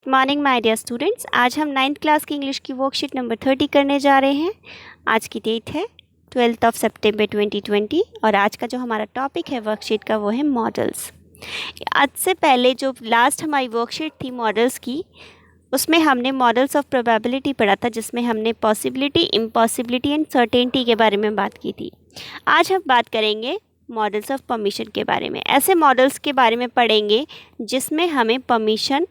Morning my dear students. आज हम 9th class की इंग्लिश की वर्कशीट नंबर 30 करने जा रहे हैं। आज की डेट है 12 सितंबर 2020 और आज का जो हमारा टॉपिक है वर्कशीट का वो है मॉडल्स। आज से पहले जो लास्ट हमारी वर्कशीट थी मॉडल्स की, उसमें हमने मॉडल्स ऑफ प्रोबेबिलिटी पढ़ा था, जिसमें हमने पॉसिबिलिटी, इम्पॉसिबिलिटी एंड सर्टेनिटी के बारे में बात की थी। आज हम बात करेंगे मॉडल्स ऑफ परमिशन के बारे में। ऐसे मॉडल्स के बारे में पढ़ेंगे जिसमें हमें परमिशन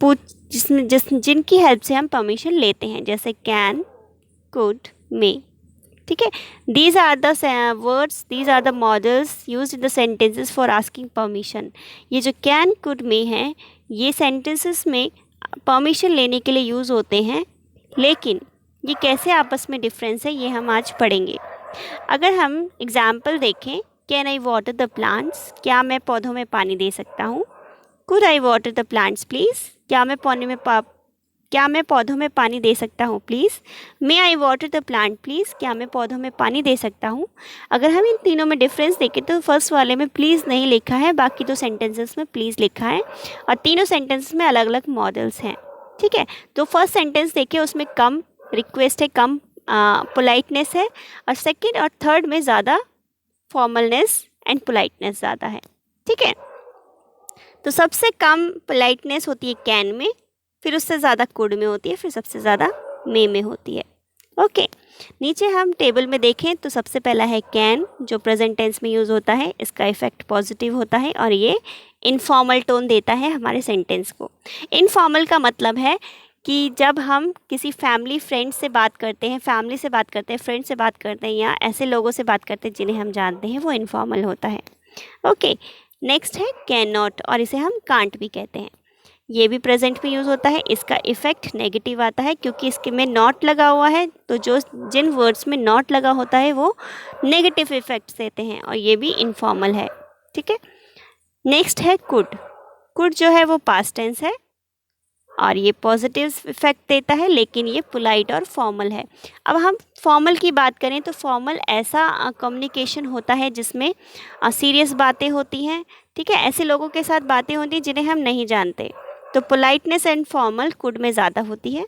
जिनकी हेल्प से हम परमिशन लेते हैं, जैसे कैन, कुड, मे। ठीक है, these are the words, these are the modals used in the sentences for asking permission. ये जो कैन, कुड, मे हैं, ये सेंटेंसेस में परमिशन लेने के लिए यूज़ होते हैं, लेकिन ये कैसे आपस में डिफरेंस है ये हम आज पढ़ेंगे। अगर हम एग्जाम्पल देखें, can I water the plants, क्या मैं पौधों में पानी दे सकता हूँ। Could I water the plants please, क्या मैं पौधों में पानी दे सकता हूँ please. May I water the plant please, क्या मैं पौधों में पानी दे सकता हूँ। अगर हम इन तीनों में डिफरेंस देखें तो फर्स्ट वाले में प्लीज़ नहीं लिखा है, बाकी दो सेंटेंसेस में प्लीज़ लिखा है और तीनों सेंटेंसेस में अलग अलग मॉडल्स हैं। ठीक है, तो फर्स्ट सेंटेंस देखें, उसमें कम रिक्वेस्ट है, कम पोलाइटनेस है, और सेकेंड और थर्ड में ज़्यादा फॉर्मलनेस एंड पोलाइटनेस ज़्यादा है। ठीक है, तो सबसे कम पोलाइटनेस होती है कैन में, फिर उससे ज़्यादा कुड में होती है, फिर सबसे ज़्यादा मे में होती है। ओके, नीचे हम टेबल में देखें तो सबसे पहला है कैन, जो प्रेजेंट टेंस में यूज़ होता है। इसका इफ़ेक्ट पॉजिटिव होता है और ये इनफॉर्मल टोन देता है हमारे सेंटेंस को। इनफॉर्मल का मतलब है कि जब हम किसी फैमिली फ्रेंड से बात करते हैं, फ्रेंड से बात करते हैं या ऐसे लोगों से बात करते हैं जिन्हें हम जानते हैं, वो इनफॉर्मल होता है। ओके, नेक्स्ट है कैन नॉट, और इसे हम कांट भी कहते हैं। ये भी प्रेजेंट में यूज़ होता है। इसका इफ़ेक्ट नेगेटिव आता है क्योंकि इसके में नॉट लगा हुआ है, तो जिन वर्ड्स में नॉट लगा होता है वो नेगेटिव इफ़ेक्ट्स देते हैं और ये भी इनफॉर्मल है। ठीक है, नेक्स्ट है कुड। कुड जो है वो पास्ट टेंस है और ये पॉजिटिव इफेक्ट देता है, लेकिन ये पोलाइट और फॉर्मल है। अब हम फॉर्मल की बात करें तो फॉर्मल ऐसा कम्युनिकेशन होता है जिसमें सीरियस बातें होती हैं। ठीक है, ऐसे लोगों के साथ बातें होती हैं जिन्हें हम नहीं जानते, तो पोलाइटनेस एंड फॉर्मल कुड में ज़्यादा होती है।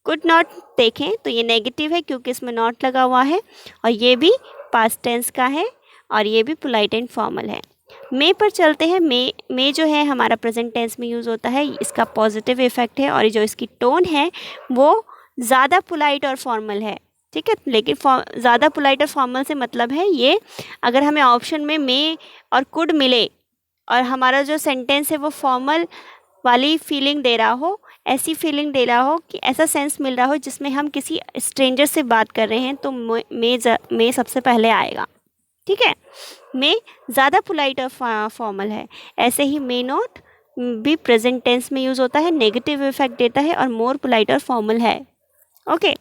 कुड नॉट देखें तो ये नेगेटिव है क्योंकि इसमें नॉट लगा हुआ है और ये भी पास्ट टेंस का है और ये भी पोलाइट एंड फॉर्मल है। मे पर चलते हैं। मे जो है हमारा प्रेजेंट टेंस में यूज़ होता है। इसका पॉजिटिव इफेक्ट है और जो इसकी टोन है वो ज़्यादा पोलाइट और फॉर्मल है। ठीक है, लेकिन ज़्यादा पोलाइट और फॉर्मल से मतलब है ये, अगर हमें ऑप्शन में मे और कुड मिले और हमारा जो सेंटेंस है वो फॉर्मल वाली फीलिंग दे रहा हो, ऐसी फीलिंग दे रहा हो कि ऐसा सेंस मिल रहा हो जिसमें हम किसी स्ट्रेंजर से बात कर रहे हैं, तो मे सबसे पहले आएगा। ठीक है, मे ज़्यादा पोलाइट और फॉर्मल है। ऐसे ही मे नॉट भी प्रेजेंट टेंस में यूज़ होता है, नेगेटिव इफेक्ट देता है और मोर पोलाइट और फॉर्मल है। ओके,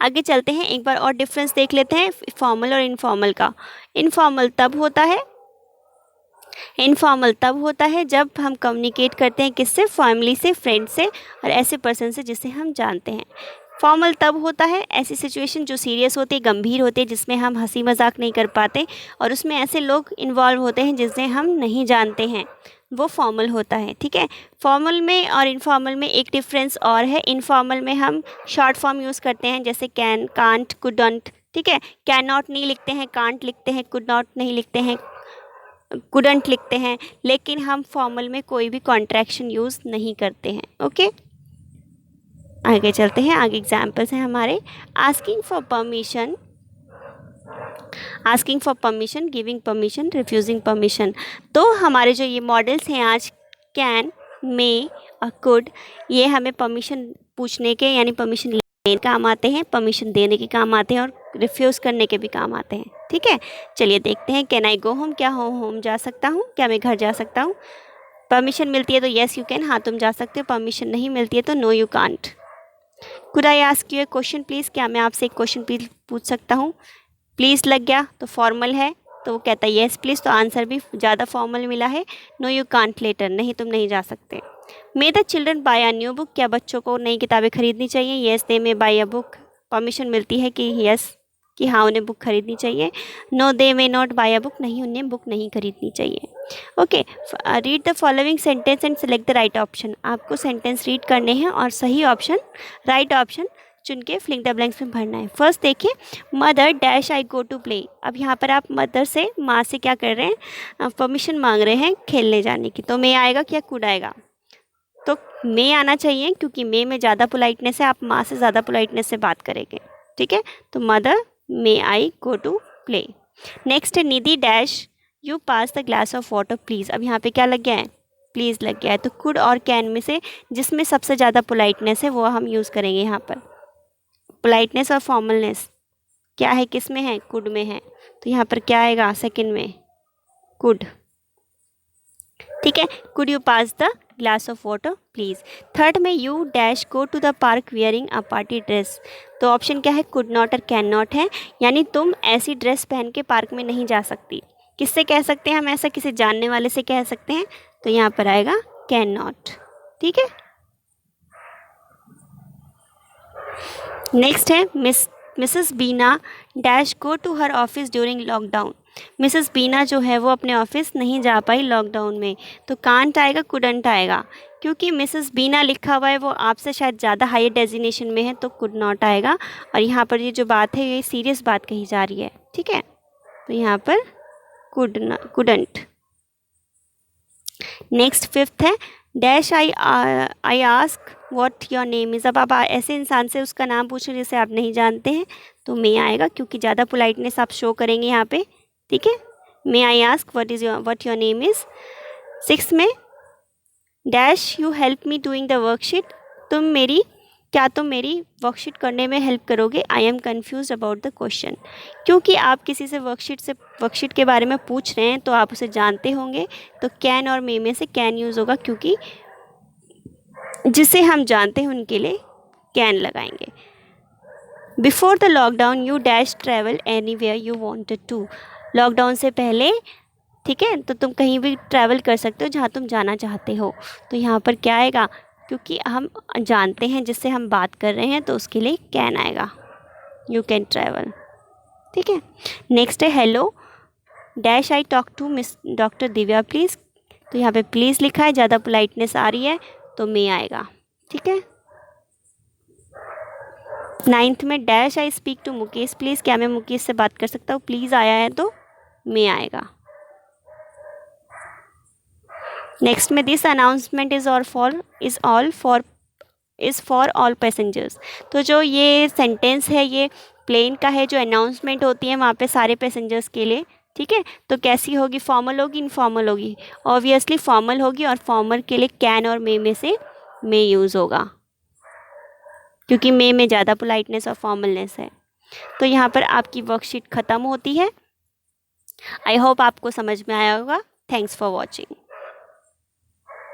आगे चलते हैं, एक बार और डिफरेंस देख लेते हैं फॉर्मल और इनफॉर्मल का। इनफॉर्मल तब होता है जब हम कम्युनिकेट करते हैं किससे, फैमिली से, फ्रेंड से और ऐसे पर्सन से जिसे हम जानते हैं। फॉर्मल तब होता है ऐसी सिचुएशन जो सीरियस होती है, गंभीर होती है, जिसमें हम हंसी मजाक नहीं कर पाते और उसमें ऐसे लोग इन्वॉल्व होते हैं जिसे हम नहीं जानते हैं, वो फॉर्मल होता है। ठीक है, फॉर्मल में और इनफॉर्मल में एक डिफरेंस और है। इनफॉर्मल में हम शॉर्ट फॉर्म यूज़ करते हैं, जैसे कैन, कांट, कुडंट। ठीक है, कैन नॉट नहीं लिखते हैं, कांट लिखते हैं, कुड नॉट नहीं लिखते हैं, कुडंट लिखते हैं, लेकिन हम फॉर्मल में कोई भी कॉन्ट्रैक्शन यूज़ नहीं करते हैं। ओके, आगे चलते हैं। आगे एग्जाम्पल्स हैं हमारे। Asking for permission, giving permission, refusing permission. तो हमारे जो ये मॉडल्स हैं आज, कैन, मे और कुड, ये हमें परमिशन पूछने के यानी परमिशन लेने के काम आते हैं, परमिशन देने के काम आते हैं और रिफ्यूज़ करने के भी काम आते हैं। ठीक है, चलिए देखते हैं। कैन आई गो होम, क्या होम जा सकता हूँ, क्या मैं घर जा सकता हूँ। परमिशन मिलती है तो येस यू कैन, हाँ तुम जा सकते हो। परमिशन नहीं मिलती है तो no you can't. Could I ask you a question please, क्या मैं आपसे एक क्वेश्चन प्लीज पूछ सकता हूँ। प्लीज़ लग गया तो फॉर्मल है, तो वो कहता है येस प्लीज़, तो आंसर भी ज़्यादा फॉर्मल मिला है। नो यू कांट लेटर, नहीं तुम नहीं जा सकते। May the children buy a new book, क्या बच्चों को नई किताबें खरीदनी चाहिए। Yes they may buy a book, permission मिलती है कि यस कि हाँ उन्हें बुक खरीदनी चाहिए। No they may not buy a book, नहीं उन्हें बुक नहीं खरीदनी चाहिए। Okay, read the following sentence and select the right option. आपको सेंटेंस रीड करने हैं और सही ऑप्शन, राइट ऑप्शन चुन के फिल इन द ब्लैंक्स में भरना है। फर्स्ट देखिए, mother dash I go to play. अब यहाँ पर आप मदर से, माँ से क्या कर रहे हैं, परमिशन मांग रहे हैं खेलने जाने की। तो मे आएगा क्या कुड आएगा? तो मे आना चाहिए, क्योंकि मे में ज़्यादा पोलाइटनेस है, आप माँ से ज़्यादा पोलाइटनेस से बात करेंगे। ठीक है, तो mother may I go to play. Next है, Nidhi dash you pass the glass of water please. अब यहाँ पे क्या लग गया है, प्लीज़ लग गया है। तो कुड और कैन में से जिसमें सबसे ज़्यादा पोलाइटनेस है वो हम यूज़ करेंगे यहाँ पर। पोलाइटनेस और फॉर्मलनेस क्या है, किस में है, कुड में है। तो यहाँ पर क्या आएगा, सेकंड में कुड। ठीक है, could you pass the glass of water please. Third में, you dash go to the park wearing a party dress. तो ऑप्शन क्या है, कुड नॉट और कैन नॉट है, यानी तुम ऐसी ड्रेस पहन के पार्क में नहीं जा सकती। किससे कह सकते हैं हम ऐसा, किसी जानने वाले से कह सकते हैं। तो यहाँ पर आएगा कैन नॉट। ठीक है, नेक्स्ट है, Mrs Beena dash go to her office during lockdown. Mrs Beena जो है वो अपने ऑफिस नहीं जा पाई लॉकडाउन में। तो कांट आएगा, कुडंट आएगा, क्योंकि मिसेस बीना लिखा हुआ है वो आपसे शायद ज़्यादा हायर डेजिग्नेशन में है, तो कुड नॉट आएगा। और यहाँ पर ये जो बात है ये सीरियस बात कही जा रही है। ठीक है, तो यहाँ पर कुडंट। नेक्स्ट फिफ्थ है, dash I ask what your name is. अब आप ऐसे इंसान से उसका नाम पूछें जिसे आप नहीं जानते हैं, तो मे आएगा, क्योंकि ज़्यादा पोलाइटनेस आप शो करेंगे यहाँ पे। ठीक है, may I ask what your name is. Six में, dash you help me doing the worksheet. क्या तुम मेरी वर्कशीट करने में हेल्प करोगे। I am confuse about the question. क्योंकि आप किसी से वर्कशीट के बारे में पूछ रहे हैं तो आप उसे जानते होंगे, तो कैन और मे में से कैन यूज़ होगा, क्योंकि जिसे हम जानते हैं उनके लिए कैन लगाएंगे। Before the lockdown you dash travel anywhere you wanted to. Lockdown से पहले, ठीक है, तो तुम कहीं भी ट्रैवल कर सकते हो जहाँ तुम जाना चाहते हो। तो यहाँ पर क्या आएगा, क्योंकि हम जानते हैं जिससे हम बात कर रहे हैं, तो उसके लिए कैन आएगा, यू कैन ट्रैवल। ठीक है, नेक्स्ट है, hello dash I talk to Miss doctor Divya please. तो यहाँ पे प्लीज़ लिखा है, ज़्यादा पोलाइटनेस आ रही है, तो मे आएगा। ठीक है, नाइन्थ में, dash I speak to Mukesh please. क्या मैं मुकेश से बात कर सकता हूँ, प्लीज़ आया है तो मे आएगा। नेक्स्ट में, this announcement is for all passengers. तो जो ये सेंटेंस है ये प्लेन का है, जो अनाउंसमेंट होती है वहाँ पे सारे पैसेंजर्स के लिए। ठीक है, तो कैसी होगी, फॉर्मल होगी, इनफॉर्मल होगी। ऑब्वियसली फॉर्मल होगी, और फॉर्मल के लिए कैन और मे में से मे यूज़ होगा, क्योंकि मे में ज़्यादा पोलाइटनेस और फॉर्मलनेस है। तो यहाँ पर आपकी वर्कशीट ख़त्म होती है। आई होप आपको समझ में आया होगा। Thanks for watching.